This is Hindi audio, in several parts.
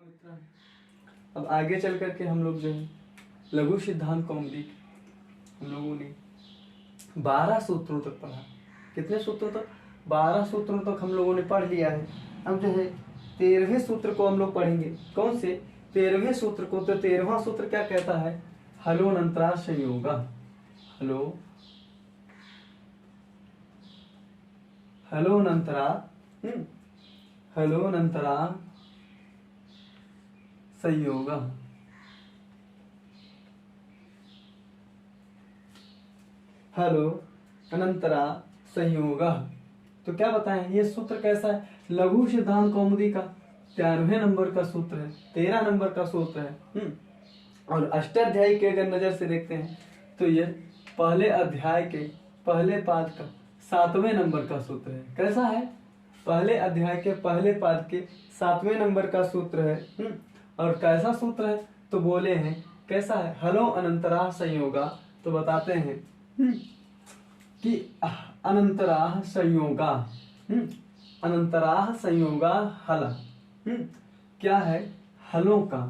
मित्र, अब आगे चल करके हम लोग जो है लघु सिद्धांत कौमुदी हम लोगों ने 12 सूत्रों तक पढ़ा। कितने सूत्रों तक? 12 सूत्रों तक हम लोगों ने पढ़ लिया है। अब जो है 13वें सूत्र को हम लोग पढ़ेंगे। कौन से 13वें सूत्र को? तो 13वां सूत्र क्या कहता है? हलोनंतरा संयोग। हलोनंतरा संयोग। हलो अनंतरा संयोग। तो क्या बताएं ये सूत्र कैसा है? लघु सिद्धांत कौमुदी का 13वें नंबर का सूत्र है, 13 नंबर का सूत्र है। और अष्टाध्यायी के अगर नजर से देखते हैं तो ये पहले अध्याय के पहले पाद का 7वें नंबर का सूत्र है। कैसा है? पहले अध्याय के पहले पाद के 7वें नंबर का सूत्र है। और कैसा सूत्र है? तो बोले हैं कैसा है? हलो अनंतरा संयोगा। तो बताते हैं कि अनंतराह संयोगा, अनंतराह संयोगा हल। क्या है? हलों का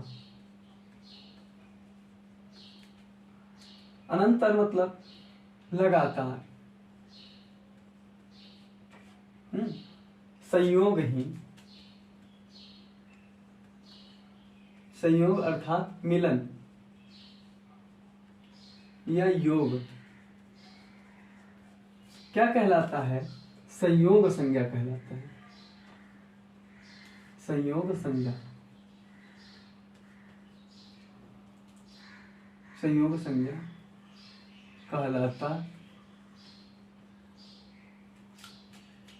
अनंतर मतलब लगातार, संयोग ही, संयोग अर्थात मिलन या योग क्या कहलाता है? संयोग संज्ञा कहलाता है। संयोग संज्ञा, संयोग संज्ञा कहलाता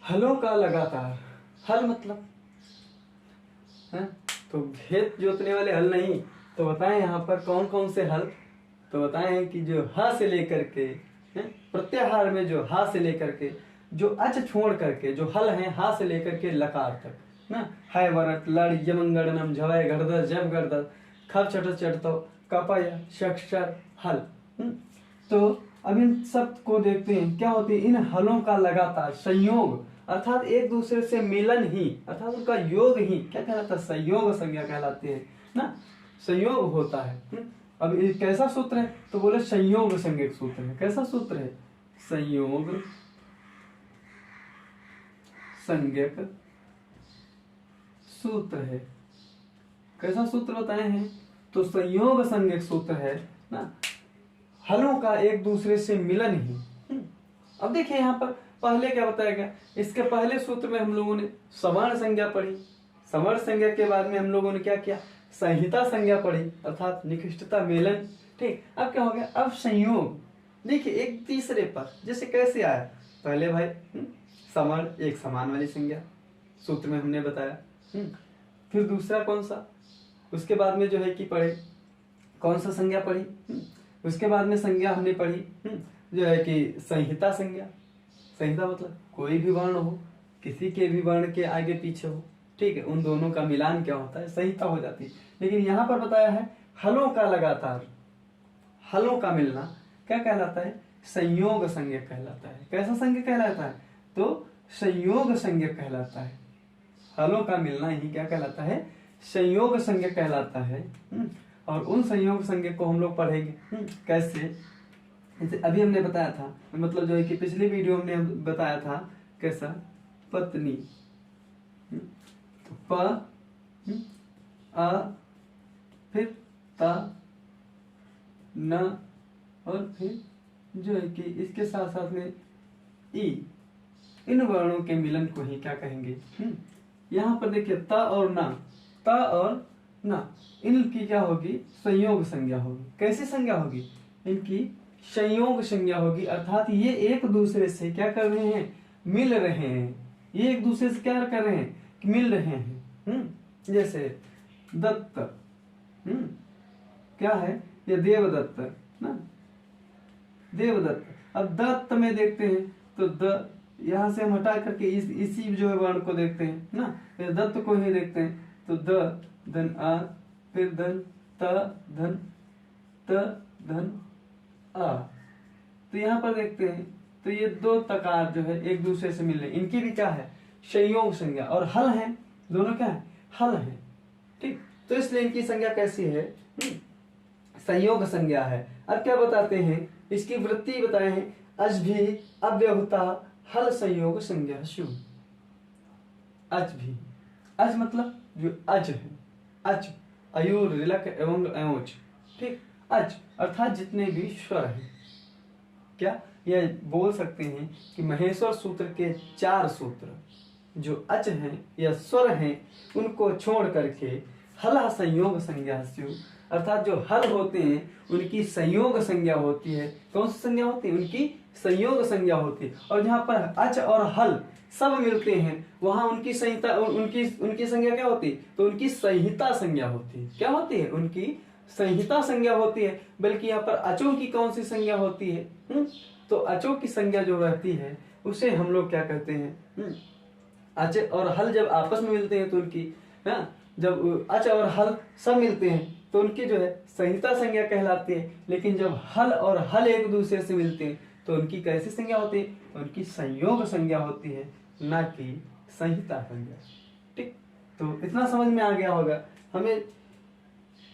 हलों का लगातार। हल मतलब है तो खेत जोतने वाले हल नहीं। तो बताएं यहाँ पर कौन कौन से हल? तो बताएं कि जो हा से लेकर के प्रत्याहार में जो हा से लेकर के जो अच छोड़ करके जो हल है हा से लेकर के लकार तक ना, है वरत लड़ यमंगड़नम झवय गर्द जब गर्द खब चट चटतो कपय शक्षर हल। तो अब इन सब को देखते हैं क्या होती है। इन हलों का लगातार संयोग अर्थात एक दूसरे से मिलन ही अर्थात उनका योग ही क्या कहलाता है? संयोग संज्ञा कहलाती है ना, संयोग होता है। अब ये कैसा सूत्र है? तो बोले संयोग संज्ञक सूत्र है। कैसा सूत्र है? संयोग संज्ञक सूत्र है। कैसा सूत्र बताए हैं? तो संयोग संज्ञक सूत्र है ना, हलों का एक दूसरे से मिलन ही। अब देखिए यहाँ पर पहले क्या बताया गया? इसके पहले सूत्र में हम लोगों ने सवर्ण संज्ञा पढ़ी। सवर्ण संज्ञा के बाद में हम लोगों ने क्या किया? संहिता संज्ञा पढ़ी अर्थात निकृष्टता मेलन। ठीक, अब क्या हो गया? अब संयोग। देखिए एक तीसरे पर जैसे कैसे आया? पहले भाई सवर्ण एक समान वाली संज्ञा सूत्र में हमने बताया। फिर दूसरा कौन सा? उसके बाद में जो है कि पढ़े कौन सा संज्ञा पढ़ी? उसके बाद में संज्ञा हमने पढ़ी जो है कि संहिता संज्ञा। संहिता मतलब कोई भी वर्ण हो, किसी के भी वर्ण के आगे पीछे हो, ठीक है, उन दोनों का मिलान क्या होता है? संहिता हो जाती है। लेकिन यहाँ पर बताया है हलों का लगातार, हलों का मिलना क्या कहलाता है? संयोग संज्ञक कहलाता है। कैसा संज्ञक कहलाता है? तो संयोग संज्ञक कहलाता है। हलों का मिलना ही क्या कहलाता है? संयोग संज्ञक कहलाता है। और उन संयोग संज्ञक को हम लोग पढ़ेंगे कैसे? जैसे अभी हमने बताया था, मतलब जो है कि पिछली वीडियो हमने बताया था कैसा? पत्नी, तो प आ फिर ता न और फिर जो है कि इसके साथ साथ में ई, इन वर्णों के मिलन को ही क्या कहेंगे? यहाँ पर देखिए त और ना, त और ना, इनकी क्या होगी? संयोग संज्ञा होगी। कैसी संज्ञा होगी? इनकी संयोग संज्ञा होगी अर्थात ये एक दूसरे से क्या कर रहे हैं? मिल रहे हैं। ये एक दूसरे से क्या कर रहे हैं? मिल रहे हैं। जैसे दत्त, क्या है? ये देवदत्त ना, देवदत्त। अब दत्त में देखते हैं तो द यहाँ से हम हटा करके इसी जो है वर्ण को देखते हैं ना, दत्त को ही देखते हैं तो द धन आ फिर धन त धन आ। तो यहाँ पर देखते हैं तो ये दो तकार जो है एक दूसरे से मिल रहे, इनकी भी क्या है? संयोग संज्ञा। और हल है, दोनों क्या है? हल है। ठीक, तो इसलिए इनकी संज्ञा कैसी है, संयोग संज्ञा है। अब क्या बताते हैं, इसकी वृत्ति बताए हैं, अज भी अव्यवता हल संयोग संज्ञा शु। अज भी, अज मतलब जो अज है, अज अयूर रिलक एवं एवोच, ठीक, अज अर्थात जितने भी स्वर हैं। क्या यह बोल सकते हैं कि महेश्वर सूत्र के 4 सूत्र जो अच हैं या स्वर हैं उनको छोड़ करके हल संयोग संज्ञा स्यु, अर्थात जो हल होते हैं उनकी संयोग संज्ञा होती है। कौन सी संज्ञा होती है, उनकी संयोग संज्ञा होती है। और जहाँ पर अच और हल सब मिलते हैं वहां उनकी संहिता, उनकी संज्ञा क्या होती है, तो उनकी संहिता संज्ञा होती है। क्या होती है, उनकी संहिता संज्ञा होती है। बल्कि यहाँ पर अचों की कौन सी संज्ञा होती है, तो अचों की संज्ञा जो रहती है उसे हम लोग क्या कहते हैं, अच और हल जब आपस में मिलते हैं तो उनकी, जब अच और हल सब मिलते हैं तो उनकी जो है संहिता संज्ञा कहलाती है। लेकिन जब हल और हल एक दूसरे से मिलते हैं तो उनकी कैसी संज्ञा होती है, तो उनकी संयोग संज्ञा होती है, ना कि संहिता संज्ञा। ठीक, तो इतना समझ में आ गया होगा। हमें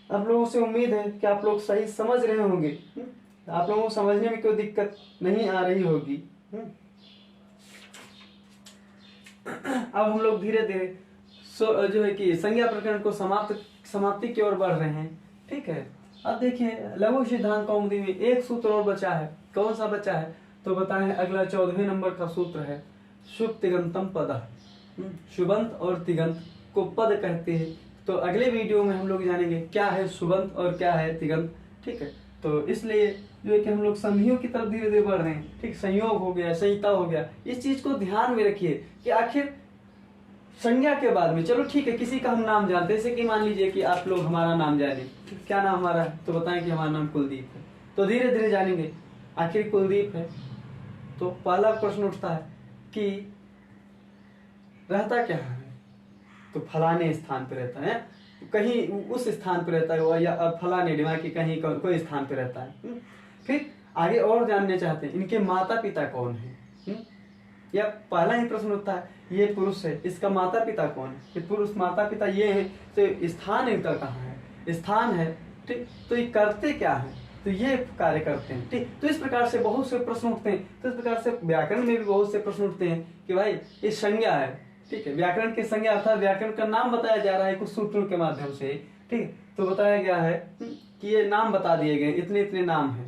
आप लोगों से उम्मीद है कि आप लोग सही समझ रहे होंगे, आप लोगों को समझने में कोई दिक्कत नहीं आ रही होगी। अब हम लोग धीरे धीरे जो है कि संज्ञा प्रकरण को समाप्ति की ओर बढ़ रहे हैं। ठीक है, अब देखिए लघु सिद्धांत कौमुदी में एक सूत्र और बचा है। कौन सा बचा है, तो बताएं अगला 14वें नंबर का सूत्र है शुभ तिगंतम पद। शुभंत और तिगंत को पद कहते हैं। तो अगले वीडियो में हम लोग जानेंगे क्या है शुभंत और क्या है तिगंत। ठीक है, तो इसलिए जो है कि हम लोग संधियों की तरफ धीरे धीरे बढ़ रहे हैं। ठीक, संयोग हो गया, संहिता हो गया, इस चीज को ध्यान में रखिए कि आखिर संज्ञा के बाद में, चलो ठीक है किसी का हम नाम जानते हैं, जैसे कि मान लीजिए कि आप लोग हमारा नाम जाने, क्या नाम हमारा है, तो बताएं कि हमारा नाम कुलदीप है। तो धीरे धीरे जानेंगे आखिर कुलदीप है तो पहला प्रश्न उठता है कि रहता क्या है, तो फलाने स्थान पे रहता है, कहीं उस स्थान पे रहता है, या फलाने दिमाग की कहीं कोई स्थान पे रहता है। फिर आगे और जानने चाहते हैं इनके माता पिता कौन है, या पहला ही प्रश्न होता है ये पुरुष है, इसका माता पिता कौन है, ये पुरुष माता पिता ये है, तो स्थान इनका कहाँ है, स्थान है। ठीक, तो ये करते क्या है, तो ये कार्य करते हैं। ठीक, तो इस प्रकार से बहुत से प्रश्न उठते हैं। तो इस प्रकार से व्याकरण में भी बहुत से प्रश्न उठते हैं कि भाई ये संज्ञा है। ठीक है, व्याकरण की संज्ञा अर्थात व्याकरण का नाम बताया जा रहा है कुछ सूत्रों के माध्यम से। ठीक, तो बताया गया है कि ये नाम बता दिए गए, इतने इतने नाम हैं।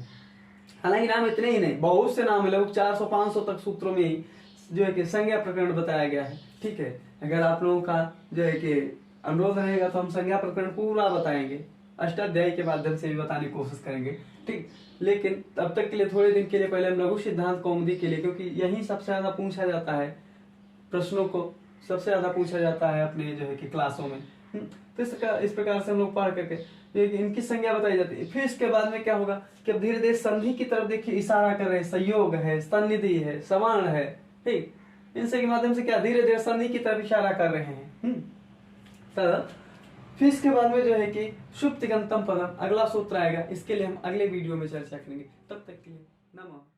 हालांकि नाम इतने ही नहीं, बहुत से नाम है, लगभग 400-500 तक सूत्रों में ही जो है कि संज्ञा प्रकरण बताया गया है। ठीक है, अगर आप लोगों का जो है कि अनुरोध रहेगा तो हम संज्ञा प्रकरण पूरा बताएंगे, अष्टाध्यायी के माध्यम से भी बताने की कोशिश करेंगे। ठीक, लेकिन तब तक के लिए थोड़े दिन के लिए पहले हम लघु सिद्धांत कौमुदी के लिए, क्योंकि यही सबसे ज्यादा पूछा जाता है, प्रश्नों को सबसे ज्यादा पूछा जाता है अपने जो है कि क्लासों में। तो इस प्रकार से हम लोग पढ़ करके इनकी संज्ञा बताई जाती है। फिर इसके बाद में क्या होगा कि अब धीरे धीरे संधि की तरफ देखिए इशारा कर रहे हैं, संयोग है, सन्निधि है, सवर्ण है। ठीक, इनसे के माध्यम से क्या धीरे धीरे संधि की तरफ इशारा कर रहे हैं। तो फिर इसके बाद में जो है कि शुभ तिगंतम पदम अगला सूत्र आएगा, इसके लिए हम अगले वीडियो में चर्चा करेंगे। तब तक के लिए नमः।